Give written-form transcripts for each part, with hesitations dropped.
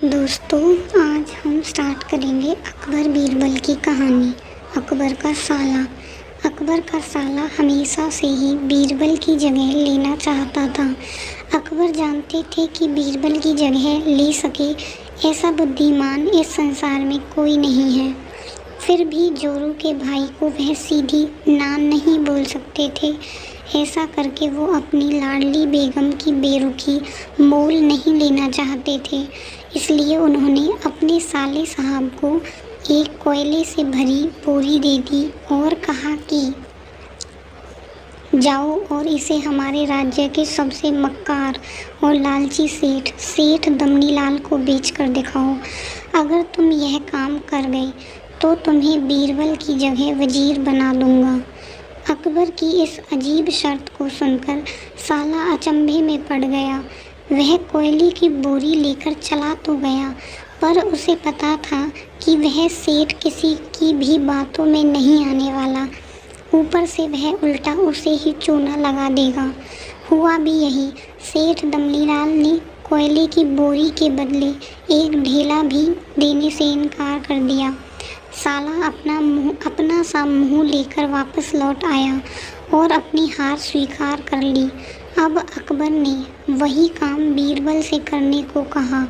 दोस्तों, आज हम स्टार्ट करेंगे अकबर बीरबल की कहानी। अकबर का साला। अकबर का साला हमेशा से ही बीरबल की जगह लेना चाहता था। अकबर जानते थे कि बीरबल की जगह ले सके ऐसा बुद्धिमान इस संसार में कोई नहीं है। फिर भी जोरू के भाई को वह सीधी ना नहीं बोल सकते थे। ऐसा करके वो अपनी लाडली बेगम की बेरुखी मोल नहीं लेना चाहते थे। इसलिए उन्होंने अपने साले साहब को एक कोयले से भरी बोरी दे दी और कहा कि जाओ और इसे हमारे राज्य के सबसे मक्कार और लालची सेठ दमनीलाल को बेच कर दिखाओ। अगर तुम यह काम कर गए तो तुम्हें बीरबल की जगह वजीर बना दूंगा। अकबर की इस अजीब शर्त को सुनकर साला अचंभे में पड़ गया। वह कोयले की बोरी लेकर चला तो गया, पर उसे पता था कि वह सेठ किसी की भी बातों में नहीं आने वाला। ऊपर से वह उल्टा उसे ही चूना लगा देगा। हुआ भी यही। सेठ दमनीलाल ने कोयले की बोरी के बदले एक ढेला भी देने से इनकार कर दिया। साला अपना सा मुँह लेकर वापस लौट आया और अपनी हार स्वीकार कर ली। अब अकबर ने वही काम बीरबल से करने को कहा।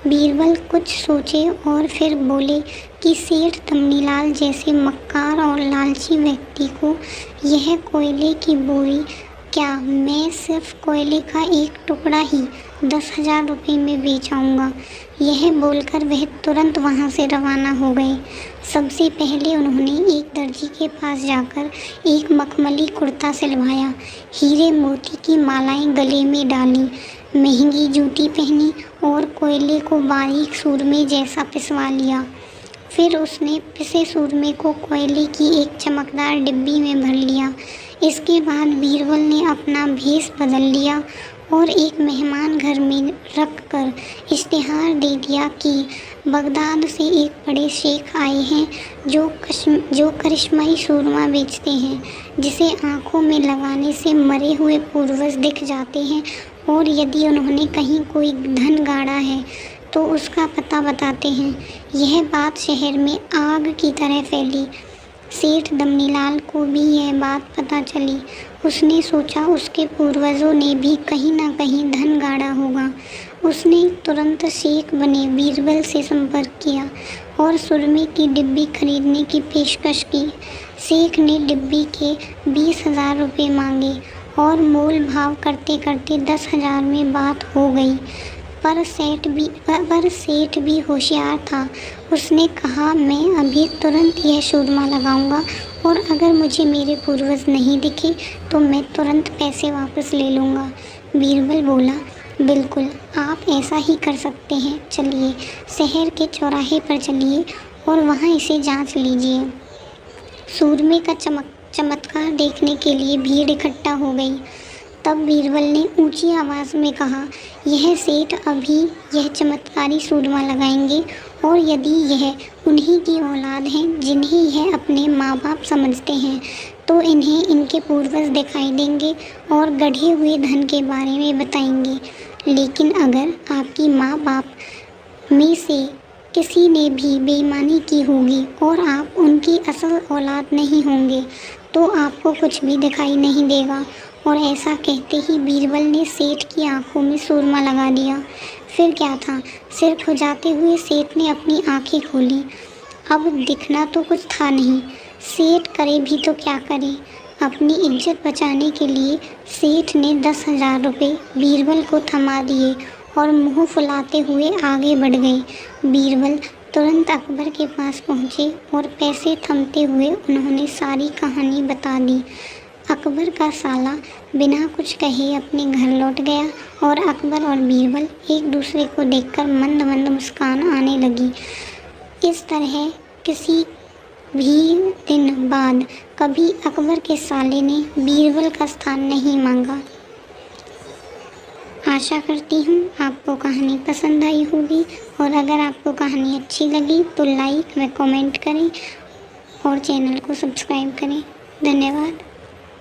बीरबल कुछ सोचे और फिर बोले कि सेठ दमनीलाल जैसे मक्कार और लालची व्यक्ति को यह कोयले की बोरी क्या, मैं सिर्फ कोयले का एक टुकड़ा ही 10,000 रुपये में बेच आऊँगा। यह बोलकर वह तुरंत वहाँ से रवाना हो गए। सबसे पहले उन्होंने एक दर्जी के पास जाकर एक मखमली कुर्ता सिलवाया, हीरे मोती की मालाएं गले में डाली, महंगी जूती पहनी और कोयले को बारीक सूरमे जैसा पिसवा लिया। फिर उसने पिसे सूरमे को कोयले की एक चमकदार डिब्बी में भर लिया। इसके बाद बीरबल ने अपना भेष बदल लिया और एक मेहमान घर में रखकर इश्तिहार दे दिया कि बगदाद से एक बड़े शेख आए हैं जो करिश्माई सूरमा बेचते हैं, जिसे आँखों में लगाने से मरे हुए पूर्वज दिख जाते हैं और यदि उन्होंने कहीं कोई धन गाड़ा है तो उसका पता बताते हैं। यह बात शहर में आग की तरह फैली। सेठ दमनीलाल को भी यह बात पता चली। उसने सोचा उसके पूर्वजों ने भी कहीं ना कहीं धन गाड़ा होगा। उसने तुरंत शेख बने बीरबल से संपर्क किया और सुरमे की डिब्बी खरीदने की पेशकश की। शेख ने डिब्बी के 20,000 रुपये मांगे और मोल भाव करते करते 10,000 में बात हो गई। पर सेठ भी होशियार था। उसने कहा, मैं अभी तुरंत यह सूरमा लगाऊंगा और अगर मुझे मेरे पूर्वज नहीं दिखे तो मैं तुरंत पैसे वापस ले लूँगा। बीरबल बोला, बिल्कुल, आप ऐसा ही कर सकते हैं। चलिए शहर के चौराहे पर चलिए और वहाँ इसे जांच लीजिए। सूरमे का चमत्कार देखने के लिए भीड़ इकट्ठा हो गई। तब बीरबल ने ऊंची आवाज़ में कहा, यह सेठ अभी यह चमत्कारी सूरमा लगाएंगे और यदि यह उन्हीं की औलाद हैं जिन्हें यह अपने माँ बाप समझते हैं तो इन्हें इनके पूर्वज दिखाई देंगे और गढ़े हुए धन के बारे में बताएंगे। लेकिन अगर आपकी माँ बाप में से किसी ने भी बेईमानी की होगी और आप उनकी असल औलाद नहीं होंगे तो आपको कुछ भी दिखाई नहीं देगा। और ऐसा कहते ही बीरबल ने सेठ की आंखों में सूरमा लगा दिया। फिर क्या था, सिर खुजाते हुए सेठ ने अपनी आंखें खोली। अब दिखना तो कुछ था नहीं। सेठ करे भी तो क्या करे। अपनी इज्जत बचाने के लिए सेठ ने 10,000 रुपये बीरबल को थमा दिए और मुंह फुलाते हुए आगे बढ़ गए। बीरबल तुरंत अकबर के पास पहुँचे और पैसे थमते हुए उन्होंने सारी कहानी बता दी। अकबर का साला बिना कुछ कहे अपने घर लौट गया और अकबर और बीरबल एक दूसरे को देखकर मंद मंद मुस्कान आने लगी। इस तरह किसी भी दिन बाद कभी अकबर के साले ने बीरबल का स्थान नहीं मांगा। आशा करती हूँ आपको कहानी पसंद आई होगी और अगर आपको कहानी अच्छी लगी तो लाइक व कमेंट करें और चैनल को सब्सक्राइब करें। धन्यवाद।